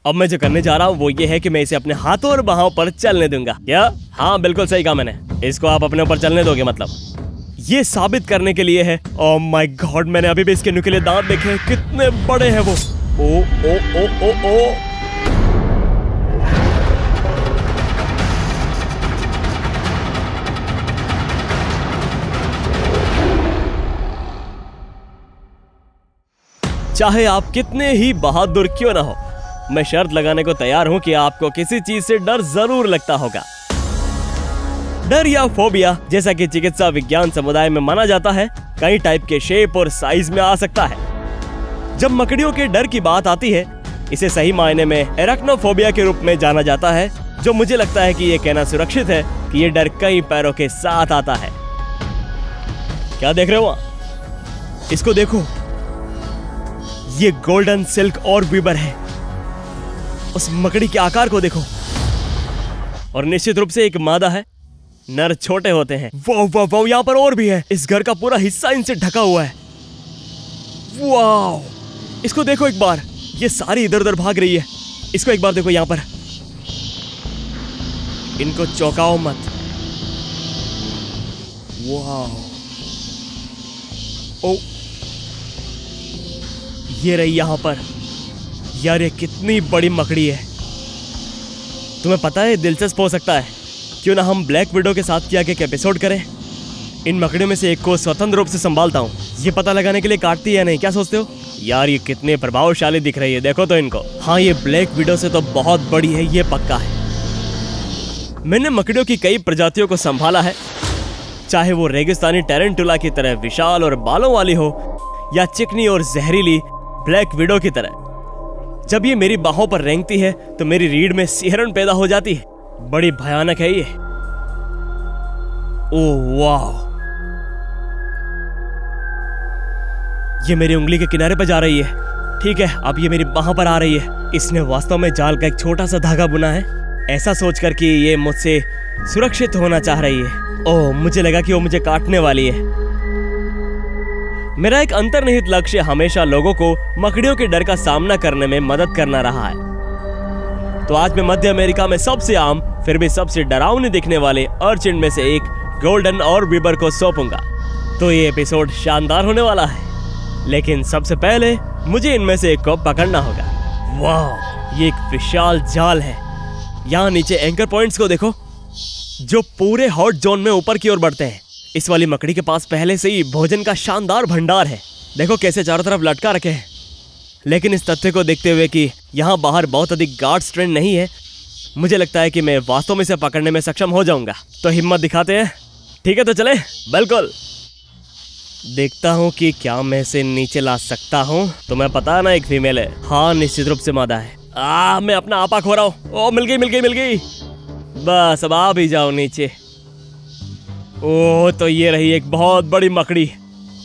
अब मैं जो करने जा रहा हूँ वो ये है कि मैं इसे अपने हाथों और बाहों पर चलने दूंगा। क्या? हाँ बिल्कुल सही कहा मैंने। इसको आप अपने ऊपर चलने दोगे मतलब? ये साबित करने के लिए है। ओह माय गॉड, मैंने अभी भी इसके नुकीले दांत देखे, कितने बड़े हैं वो। ओ ओ ओ ओ ओ चाहे आप कितने ही बहादुर क्यों ना हो, मैं शर्त लगाने को तैयार हूं कि आपको किसी चीज से डर जरूर लगता होगा। डर या फोबिया, जैसा कि चिकित्सा विज्ञान समुदाय में माना जाता है, कई टाइप के शेप और साइज में आ सकता है। जब मकड़ियों के डर की बात आती है, इसे सही मायने में एराक्नोफोबिया के रूप में जाना जाता है, जो मुझे लगता है कि ये कहना सुरक्षित है कि ये डर कई पैरों के साथ आता है। क्या देख रहे हो? इसको देखो, ये गोल्डन सिल्क और वीबर है। उस मकड़ी के आकार को देखो, और निश्चित रूप से एक मादा है। नर छोटे होते हैं। वाह वाह वाह, यहाँ पर और भी है। इस घर का पूरा हिस्सा इनसे ढका हुआ है। वाह, इसको देखो एक बार, ये सारी इधर उधर भाग रही है। इसको एक बार देखो यहाँ पर। इनको चौंकाओ मत। वाह, ओ ये रही यहाँ पर। यार ये कितनी बड़ी मकड़ी है। तुम्हें पता है दिलचस्प हो सकता है, क्यों ना हम ब्लैक विडो के साथ किया एक एपिसोड करें। इन मकड़ियों में से एक को स्वतंत्र रूप से संभालता हूँ, ये पता लगाने के लिए काटती है या नहीं। क्या सोचते हो? यार ये कितने प्रभावशाली दिख रही है, देखो तो इनको। हाँ, ये ब्लैक विडो से तो बहुत बड़ी है, ये पक्का है। मैंने मकड़ियों की कई प्रजातियों को संभाला है, चाहे वो रेगिस्तानी टेरेंटुला की तरह विशाल और बालों वाली हो, या चिकनी और जहरीली ब्लैक विडो की तरह। जब ये मेरी बाहों पर रेंगती है तो मेरी रीढ़ में सिहरन पैदा हो जाती है। बड़ी भयानक है ये। ओह वाह, ये मेरी उंगली के किनारे पर जा रही है। ठीक है, अब ये मेरी बाहों पर आ रही है। इसने वास्तव में जाल का एक छोटा सा धागा बुना है, ऐसा सोचकर कि ये मुझसे सुरक्षित होना चाह रही है। ओह, मुझे लगा कि वो मुझे काटने वाली है। मेरा एक अंतर्निहित लक्ष्य हमेशा लोगों को मकड़ियों के डर का सामना करने में मदद करना रहा है। तो आज मैं मध्य अमेरिका में सबसे आम फिर भी सबसे डरावने दिखने वाले अर्चिन में से एक गोल्डन और वीबर को सौंपूंगा। तो ये एपिसोड शानदार होने वाला है, लेकिन सबसे पहले मुझे इनमें से एक को पकड़ना होगा। वाह, ये एक विशाल जाल है। यहाँ नीचे एंकर पॉइंट्स को देखो, जो पूरे हॉट जोन में ऊपर की ओर बढ़ते हैं। इस वाली मकड़ी के पास पहले से ही भोजन का शानदार भंडार है। देखो कैसे चारों तरफ लटका रखे हैं। लेकिन इस तथ्य को देखते हुए कि यहाँ बाहर बहुत अधिक गार्ड स्ट्रेंथ नहीं है, मुझे लगता है कि मैं वास्तव में इसे पकड़ने में सक्षम हो जाऊंगा। तो हिम्मत दिखाते हैं। ठीक है तो चले। बिल्कुल, देखता हूँ कि क्या मैं इसे नीचे ला सकता हूँ। तुम्हें पता है ना एक फीमेल है। हाँ, निश्चित रूप से मादा है। मैं अपना आपा खो रहा हूँ। ओ, मिल गई मिल गई मिल गई। बस अब आ भी जाओ नीचे। ओह, तो ये रही एक बहुत बड़ी मकड़ी।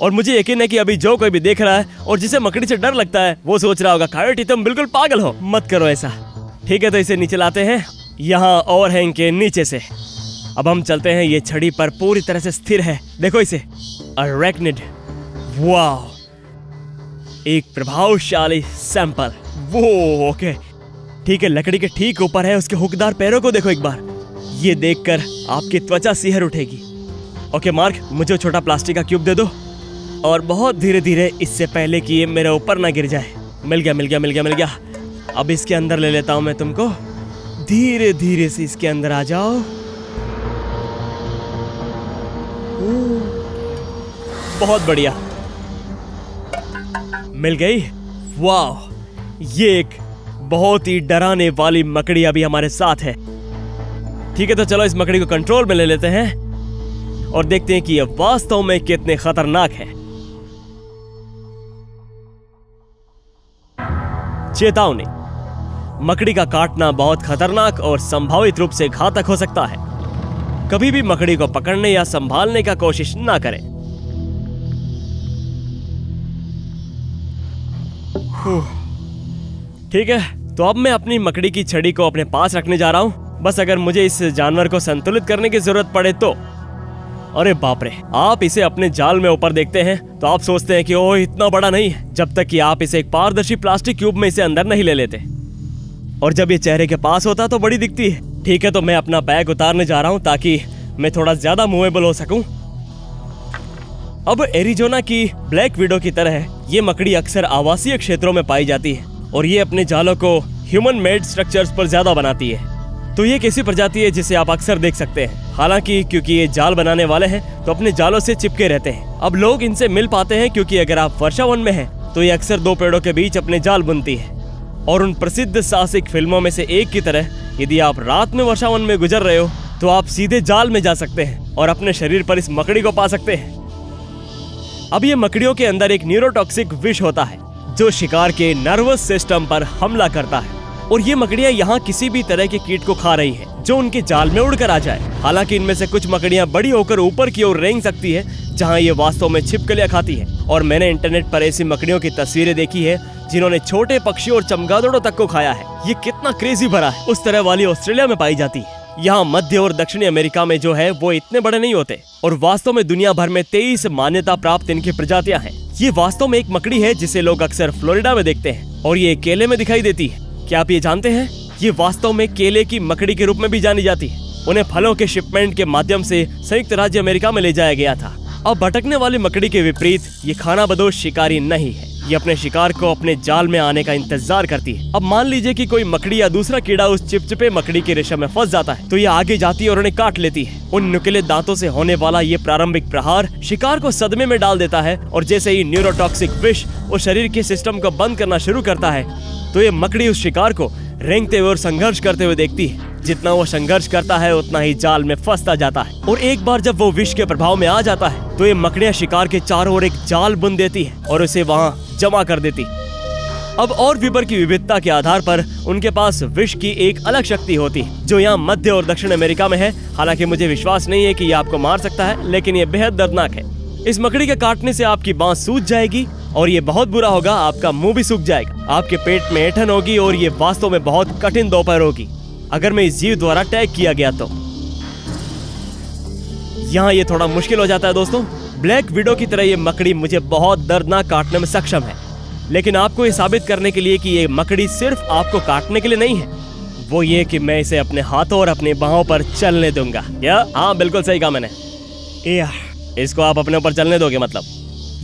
और मुझे यकीन है कि अभी जो कोई भी देख रहा है और जिसे मकड़ी से डर लगता है, वो सोच रहा होगा कायोटी तुम बिल्कुल पागल हो, मत करो ऐसा। ठीक है, तो इसे नीचे लाते हैं। यहाँ और है इनके नीचे से। अब हम चलते हैं। ये छड़ी पर पूरी तरह से स्थिर है, देखो इसे। अरेक्निड। वाह, एक प्रभावशाली सैंपल। वो ओके, ठीक है, लकड़ी के ठीक ऊपर है। उसके हुकदार पैरों को देखो एक बार। ये देखकर आपकी त्वचा सिहर उठेगी। ओके मार्क, मुझे छोटा प्लास्टिक का क्यूब दे दो, और बहुत धीरे धीरे, इससे पहले कि ये मेरे ऊपर ना गिर जाए। मिल गया मिल गया मिल गया मिल गया। अब इसके अंदर ले लेता हूं मैं तुमको। धीरे धीरे से इसके अंदर आ जाओ। बहुत बढ़िया, मिल गई। वाह, ये एक बहुत ही डराने वाली मकड़ी अभी हमारे साथ है। ठीक है, तो चलो इस मकड़ी को कंट्रोल में ले लेते हैं और देखते हैं कि यह वास्तव में कितने खतरनाक है। चेतावनी, मकड़ी का काटना बहुत खतरनाक और संभावित रूप से घातक हो सकता है। कभी भी मकड़ी को पकड़ने या संभालने का कोशिश ना करें। ठीक है, तो अब मैं अपनी मकड़ी की छड़ी को अपने पास रखने जा रहा हूं। बस अगर मुझे इस जानवर को संतुलित करने की जरूरत पड़े तो। अरे बाप रे, आप इसे अपने जाल में ऊपर देखते हैं तो आप सोचते हैं कि ओह इतना बड़ा नहीं है, जब तक कि आप इसे एक पारदर्शी प्लास्टिक क्यूब में इसे अंदर नहीं ले लेते। और जब ये चेहरे के पास होता तो बड़ी दिखती है। ठीक है, तो मैं अपना बैग उतारने जा रहा हूँ ताकि मैं थोड़ा ज्यादा मूवेबल हो सकूं। अब एरिजोना की ब्लैक विडो की तरह ये मकड़ी अक्सर आवासीय क्षेत्रों में पाई जाती है और ये अपने जालों को ह्यूमन मेड स्ट्रक्चर्स पर ज्यादा बनाती है। तो ये कैसी प्रजाति है जिसे आप अक्सर देख सकते हैं। हालांकि क्योंकि ये जाल बनाने वाले हैं तो अपने जालों से चिपके रहते हैं। अब लोग इनसे मिल पाते हैं क्योंकि अगर आप वर्षा वन में हैं तो ये अक्सर दो पेड़ों के बीच अपने जाल बुनती है। और उन प्रसिद्ध साहसिक फिल्मों में से एक की तरह यदि आप रात में वर्षा वन में गुजर रहे हो तो आप सीधे जाल में जा सकते हैं और अपने शरीर पर इस मकड़ी को पा सकते हैं। अब ये मकड़ियों के अंदर एक न्यूरोटॉक्सिक विष होता है जो शिकार के नर्वस सिस्टम पर हमला करता है और ये मकड़ियां यहाँ किसी भी तरह के कीट को खा रही हैं जो उनके जाल में उड़कर आ जाए। हालांकि इनमें से कुछ मकड़ियां बड़ी होकर ऊपर की ओर रेंग सकती है जहां ये वास्तव में छिपकलियां खाती है। और मैंने इंटरनेट पर ऐसी मकड़ियों की तस्वीरें देखी है जिन्होंने छोटे पक्षियों और चमगादड़ों तक को खाया है। ये कितना क्रेजी भरा है। उस तरह वाली ऑस्ट्रेलिया में पाई जाती है। यहाँ मध्य और दक्षिणी अमेरिका में जो है वो इतने बड़े नहीं होते और वास्तव में दुनिया भर में 23 मान्यता प्राप्त इनकी प्रजातियां हैं। ये वास्तव में एक मकड़ी है जिसे लोग अक्सर फ्लोरिडा में देखते हैं और ये केले में दिखाई देती है। क्या आप ये जानते हैं ये वास्तव में केले की मकड़ी के रूप में भी जानी जाती है। उन्हें फलों के शिपमेंट के माध्यम से संयुक्त राज्य अमेरिका में ले जाया गया था। अब भटकने वाली मकड़ी के विपरीत ये खानाबदोश शिकारी नहीं है। ये अपने शिकार को अपने जाल में आने का इंतजार करती है। अब मान लीजिए कि कोई मकड़ी या दूसरा कीड़ा उस चिपचिपे मकड़ी के रेशम में फंस जाता है तो ये आगे जाती है और उन्हें काट लेती है। उन नुकीले दांतों से होने वाला ये प्रारंभिक प्रहार शिकार को सदमे में डाल देता है और जैसे ही न्यूरोटॉक्सिक विष उस शरीर के सिस्टम को बंद करना शुरू करता है तो ये मकड़ी उस शिकार को रेंगते हुए और संघर्ष करते हुए देखती है। जितना वो संघर्ष करता है उतना ही जाल में फंसता जाता है और एक बार जब वो विष के प्रभाव में आ जाता है तो ये मकड़ियां शिकार के चारों ओर एक जाल बुन देती है और उसे वहां जमा कर देती। अब और विपर की विविधता के आधार पर उनके पास विष की एक अलग शक्ति होती है जो यहाँ मध्य और दक्षिण अमेरिका में है। हालांकि मुझे विश्वास नहीं है कि ये आपको मार सकता है, लेकिन ये बेहद दर्दनाक है। इस मकड़ी के काटने से आपकी बांह सूज जाएगी और ये बहुत बुरा होगा, आपका मुंह भी सूख जाएगा, आपके पेट में ऐंठन होगी और ये वास्तव में बहुत कठिन दोपहर होगी अगर मैं इस जीव द्वारा टैग किया गया तो। यहाँ ये थोड़ा मुश्किल हो जाता है दोस्तों। ब्लैक विडो की तरह ये मकड़ी मुझे बहुत दर्दनाक काटने में सक्षम है, लेकिन आपको ये साबित करने के लिए कि ये मकड़ी सिर्फ आपको काटने के लिए नहीं है, वो ये कि मैं इसे अपने हाथों और अपने बाहों पर चलने दूंगा। या हाँ, बिल्कुल सही कहा मैंने। इसको आप अपने ऊपर चलने दोगे मतलब?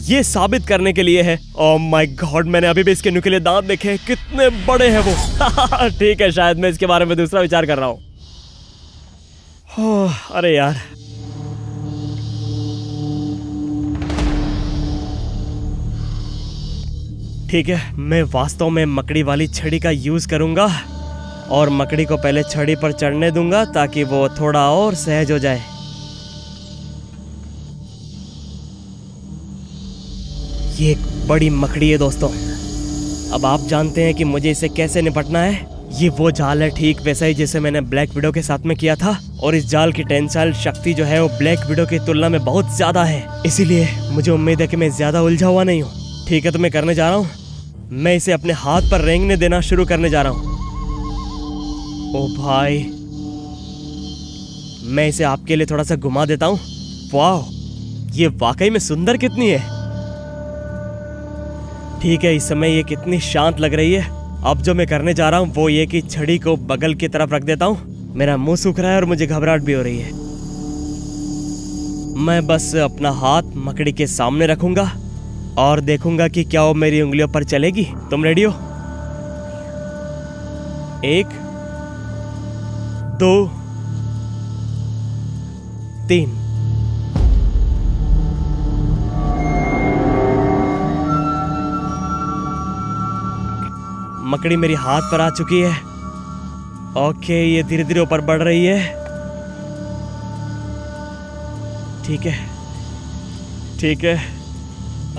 ये साबित करने के लिए है। ओह माय गॉड, मैंने अभी भी इसके नुकीले दांत देखे, कितने बड़े हैं वो। ठीक है, शायद मैं इसके बारे में दूसरा विचार कर रहा हूँ। अरे यार, ठीक है, मैं वास्तव में मकड़ी वाली छड़ी का यूज करूंगा और मकड़ी को पहले छड़ी पर चढ़ने दूंगा ताकि वो थोड़ा और सहज हो जाए। ये एक बड़ी मकड़ी है दोस्तों। अब आप जानते हैं कि मुझे इसे कैसे निपटना है। ये वो जाल है ठीक वैसा ही जैसे मैंने ब्लैक विडो के साथ में किया था और इस जाल की टेंसाइल शक्ति जो है वो ब्लैक विडो की तुलना में बहुत ज्यादा है, इसीलिए मुझे उम्मीद है कि मैं ज्यादा उलझा हुआ नहीं हूँ। ठीक है, तो मैं करने जा रहा हूँ। मैं इसे अपने हाथ पर रेंगने देना शुरू करने जा रहा हूँ। ओ भाई, मैं इसे आपके लिए थोड़ा सा घुमा देता हूँ। वाह, ये वाकई में सुंदर कितनी है। ठीक है, इस समय ये कितनी शांत लग रही है। अब जो मैं करने जा रहा हूँ वो ये कि छड़ी को बगल की तरफ रख देता हूँ। मेरा मुंह सूख रहा है और मुझे घबराहट भी हो रही है। मैं बस अपना हाथ मकड़ी के सामने रखूंगा और देखूंगा कि क्या वो मेरी उंगलियों पर चलेगी। तुम रेडी हो? 1 2 3। मकड़ी मेरी हाथ पर आ चुकी है। ओके, ये धीरे धीरे ऊपर बढ़ रही है। ठीक है, ठीक है।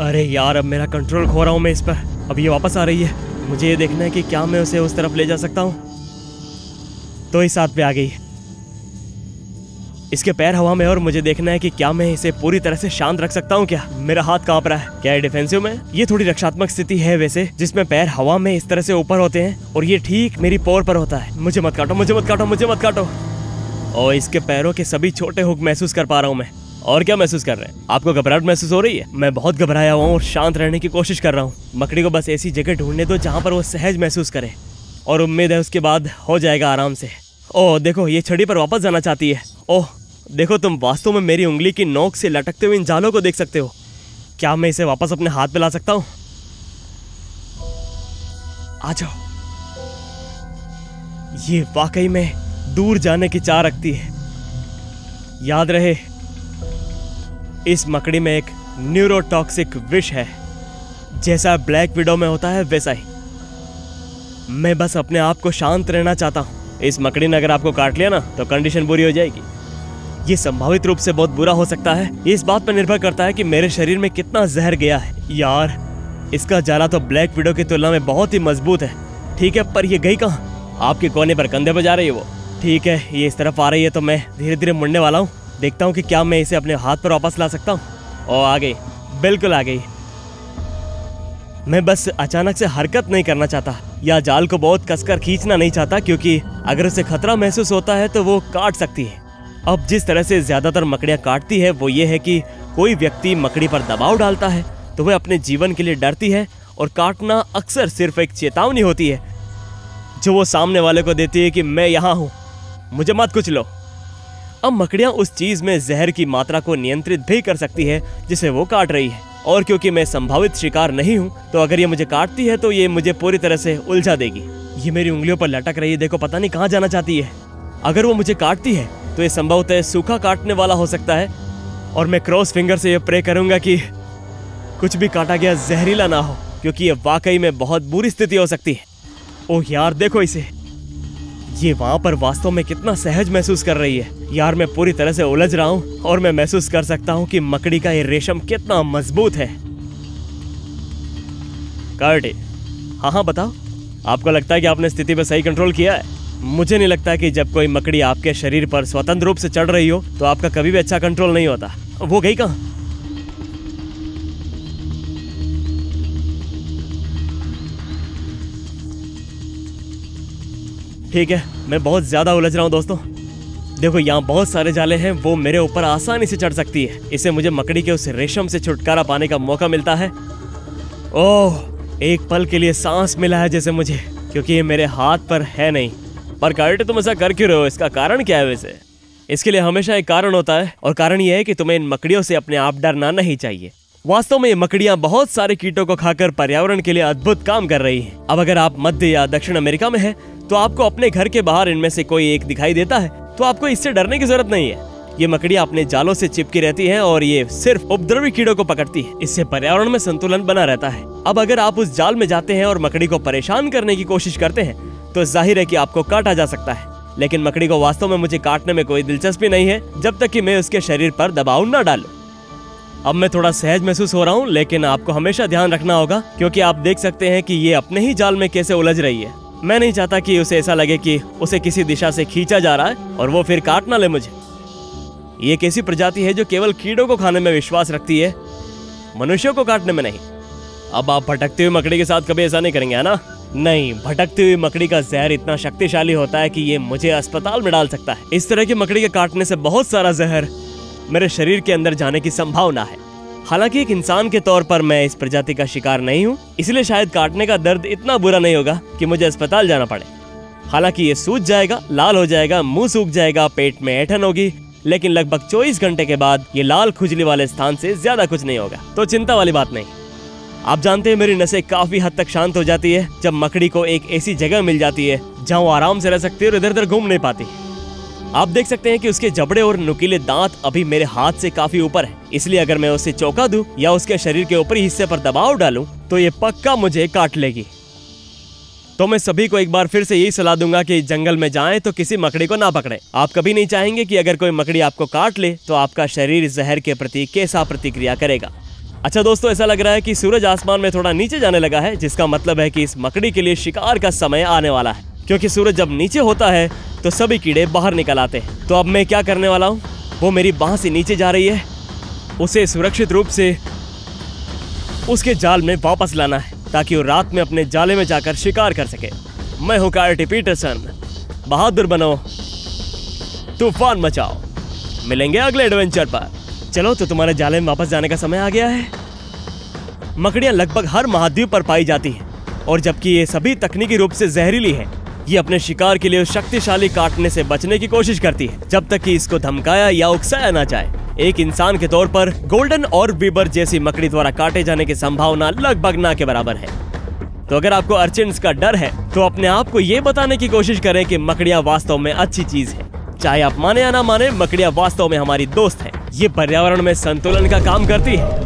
अरे यार, अब मेरा कंट्रोल खो रहा हूं मैं इस पर। अब ये वापस आ रही है। मुझे ये देखना है कि क्या मैं उसे उस तरफ ले जा सकता हूं। तो इस हाथ पे आ गई। इसके पैर हवा में और मुझे देखना है कि क्या मैं इसे पूरी तरह से शांत रख सकता हूँ। क्या मेरा हाथ कांप रहा है? क्या ये डिफेंसिव में? ये थोड़ी रक्षात्मक स्थिति है वैसे, जिसमें पैर हवा में इस तरह से ऊपर होते हैं और ये ठीक मेरी पोर पर होता है। मुझे मत काटो, मुझे मत काटो, मुझे मत काटो। और इसके पैरों के सभी छोटे हुक महसूस कर पा रहा हूँ मैं। और क्या महसूस कर रहे हैं? आपको घबराहट महसूस हो रही है? मैं बहुत घबराया हुआ हूँ और शांत रहने की कोशिश कर रहा हूँ। मकड़ी को बस ऐसी जगह ढूंढने दो जहाँ पर वो सहज महसूस करे। और उम्मीद है उसके बाद हो जाएगा आराम से। ओह देखो, ये छड़ी पर वापस जाना चाहती है। ओह देखो, तुम वास्तव में मेरी उंगली की नोक से लटकते हुए इन जालों को देख सकते हो। क्या मैं इसे वापस अपने हाथ पे ला सकता हूँ? आ जाओ। ये वाकई में दूर जाने की चाह रखती है। याद रहे, इस मकड़ी में एक न्यूरोटॉक्सिक विष है। जैसा ब्लैक विडो में होता है वैसा ही। मैं बस अपने आप को शांत रहना चाहता हूँ। इस मकड़ी ने अगर आपको काट लिया ना तो कंडीशन बुरी हो जाएगी। ये संभावित रूप से बहुत बुरा हो सकता है। ये इस बात पर निर्भर करता है कि मेरे शरीर में कितना जहर गया है। यार, इसका जाला तो ब्लैक विडो की तुलना में बहुत ही मजबूत है। ठीक है, पर ये गई कहाँ? आपके कोने पर कंधे पर जा रही है वो। ठीक है, ये इस तरफ आ रही है तो मैं धीरे धीरे मुड़ने वाला हूँ। देखता हूँ कि क्या मैं इसे अपने हाथ पर वापस ला सकता हूँ। ओ आ गई, बिल्कुल आ गई। मैं बस अचानक से हरकत नहीं करना चाहता या जाल को बहुत कसकर खींचना नहीं चाहता, क्योंकि अगर उसे खतरा महसूस होता है तो वो काट सकती है। अब जिस तरह से ज्यादातर मकड़ियां काटती है वो ये है कि कोई व्यक्ति मकड़ी पर दबाव डालता है तो वह अपने जीवन के लिए डरती है, और काटना अक्सर सिर्फ एक चेतावनी होती है जो वो सामने वाले को देती है कि मैं यहाँ हूँ, मुझे मत कुछ लो। अब मकड़ियां उस चीज में जहर की मात्रा को नियंत्रित भी कर सकती है जिसे वो काट रही है, और क्योंकि मैं संभावित शिकार नहीं हूँ तो अगर ये मुझे काटती है तो ये मुझे पूरी तरह से उलझा देगी। ये मेरी उंगलियों पर लटक रही है, देखो पता नहीं कहाँ जाना चाहती है। अगर वो मुझे काटती है तो ये संभवतः सूखा काटने वाला हो सकता है, और मैं क्रॉस फिंगर से ये प्रे करूंगा कि कुछ भी काटा गया जहरीला ना हो, क्योंकि ये वाकई में बहुत बुरी स्थिति हो सकती है। ओह यार देखो इसे, ये वहां पर वास्तव में कितना सहज महसूस कर रही है। यार मैं पूरी तरह से उलझ रहा हूँ और मैं महसूस कर सकता हूँ कि मकड़ी का ये रेशम कितना मजबूत है। कार्टी, हाँ बताओ, आपको लगता है कि आपने स्थिति पर सही कंट्रोल किया है? मुझे नहीं लगता कि जब कोई मकड़ी आपके शरीर पर स्वतंत्र रूप से चढ़ रही हो तो आपका कभी भी अच्छा कंट्रोल नहीं होता। वो गई कहाँ? ठीक है, मैं बहुत ज्यादा उलझ रहा हूँ दोस्तों। देखो यहाँ बहुत सारे जाले हैं, वो मेरे ऊपर आसानी से चढ़ सकती है। इससे मुझे मकड़ी के उस रेशम से छुटकारा पाने का मौका मिलता है। ओह, एक पल के लिए सांस मिला है जैसे मुझे, क्योंकि ये मेरे हाथ पर है नहीं। पर कार्टी, तुम ऐसा कर क्यों रहे हो? इसका कारण क्या है वैसे? इसके लिए हमेशा एक कारण होता है, और कारण यह है कि तुम्हें इन मकड़ियों से अपने आप डरना नहीं चाहिए। वास्तव में ये मकड़ियां बहुत सारे कीटों को खाकर पर्यावरण के लिए अद्भुत काम कर रही हैं। अब अगर आप मध्य या दक्षिण अमेरिका में हैं, तो आपको अपने घर के बाहर इनमें से कोई एक दिखाई देता है तो आपको इससे डरने की जरूरत नहीं है। ये मकड़ियां अपने जालों से चिपकी रहती हैं और ये सिर्फ उपद्रवी कीड़ों को पकड़ती है। इससे पर्यावरण में संतुलन बना रहता है। अब अगर आप उस जाल में जाते हैं और मकड़ी को परेशान करने की कोशिश करते हैं तो जाहिर है कि आपको काटा जा सकता है। लेकिन मकड़ी को वास्तव में मुझे काटने में कोई दिलचस्पी नहीं है जब तक कि मैं उसके शरीर पर दबाव न डालूं। अब मैं थोड़ा सहज महसूस हो रहा हूँ, लेकिन आपको हमेशा ध्यान रखना होगा, क्योंकि आप देख सकते हैं कि ये अपने ही जाल में कैसे उलझ रही है। मैं नहीं चाहता कि उसे ऐसा लगे कि उसे किसी दिशा से खींचा जा रहा है और वो फिर काट ना ले मुझे। ये एक ऐसी प्रजाति है जो केवल कीड़ों को खाने में विश्वास रखती है, मनुष्यों को काटने में नहीं। अब आप भटकती हुई मकड़ी के साथ कभी ऐसा नहीं करेंगे, है ना? नहीं, भटकती हुई मकड़ी का जहर इतना शक्तिशाली होता है कि ये मुझे अस्पताल में डाल सकता है। इस तरह की मकड़ी के काटने से बहुत सारा जहर मेरे शरीर के अंदर जाने की संभावना है। हालांकि एक इंसान के तौर पर मैं इस प्रजाति का शिकार नहीं हूँ, इसलिए शायद काटने का दर्द इतना बुरा नहीं होगा कि मुझे अस्पताल जाना पड़े। हालांकि ये सूज जाएगा, लाल हो जाएगा, मुंह सूख जाएगा, पेट में ऐंठन होगी, लेकिन लगभग 24 घंटे के बाद ये लाल खुजली वाले स्थान से ज्यादा कुछ नहीं होगा, तो चिंता वाली बात नहीं। आप जानते हैं मेरी नसें काफी हद तक शांत हो जाती है जब मकड़ी को एक ऐसी जगह मिल जाती है जहाँ वो आराम से रह सकती है और इधर उधर घूम नहीं पाती। आप देख सकते हैं कि उसके जबड़े और नुकीले दांत अभी मेरे हाथ से काफी ऊपर है, इसलिए अगर मैं उसे चौका दूं या उसके शरीर के ऊपरी हिस्से पर दबाव डालूं तो ये पक्का मुझे काट लेगी। तो मैं सभी को एक बार फिर से यही सलाह दूंगा कि जंगल में जाएं तो किसी मकड़ी को ना पकड़ें। आप कभी नहीं चाहेंगे कि अगर कोई मकड़ी आपको काट ले तो आपका शरीर जहर के प्रति कैसा प्रतिक्रिया करेगा। अच्छा दोस्तों, ऐसा लग रहा है कि सूरज आसमान में थोड़ा नीचे जाने लगा है, जिसका मतलब है कि इस मकड़ी के लिए शिकार का समय आने वाला है, क्योंकि सूरज जब नीचे होता है तो सभी कीड़े बाहर निकल आते हैं। तो अब मैं क्या करने वाला हूँ, वो मेरी बाह से नीचे जा रही है, उसे सुरक्षित रूप से उसके जाल में वापस लाना है ताकि वो रात में अपने जाले में जाकर शिकार कर सके। मैं हूँ कार्टी पीटरसन, बहादुर बनो, तूफान मचाओ। मिलेंगे अगले एडवेंचर पर। चलो, तो तुम्हारे जाले में वापस जाने का समय आ गया है। मकड़ियां लगभग हर महाद्वीप पर पाई जाती हैं, और जबकि ये सभी तकनीकी रूप से जहरीली है, ये अपने शिकार के लिए उस शक्तिशाली काटने से बचने की कोशिश करती है जब तक कि इसको धमकाया या उकसाया ना जाए। एक इंसान के तौर पर गोल्डन और वीबर जैसी मकड़ी द्वारा काटे जाने की संभावना लगभग ना के बराबर है। तो अगर आपको अर्चिन्स का डर है तो अपने आप को ये बताने की कोशिश करें कि मकड़ियाँ वास्तव में अच्छी चीज है। चाहे आप माने या ना माने, मकड़ियाँ वास्तव में हमारी दोस्त है। ये पर्यावरण में संतुलन का काम करती है।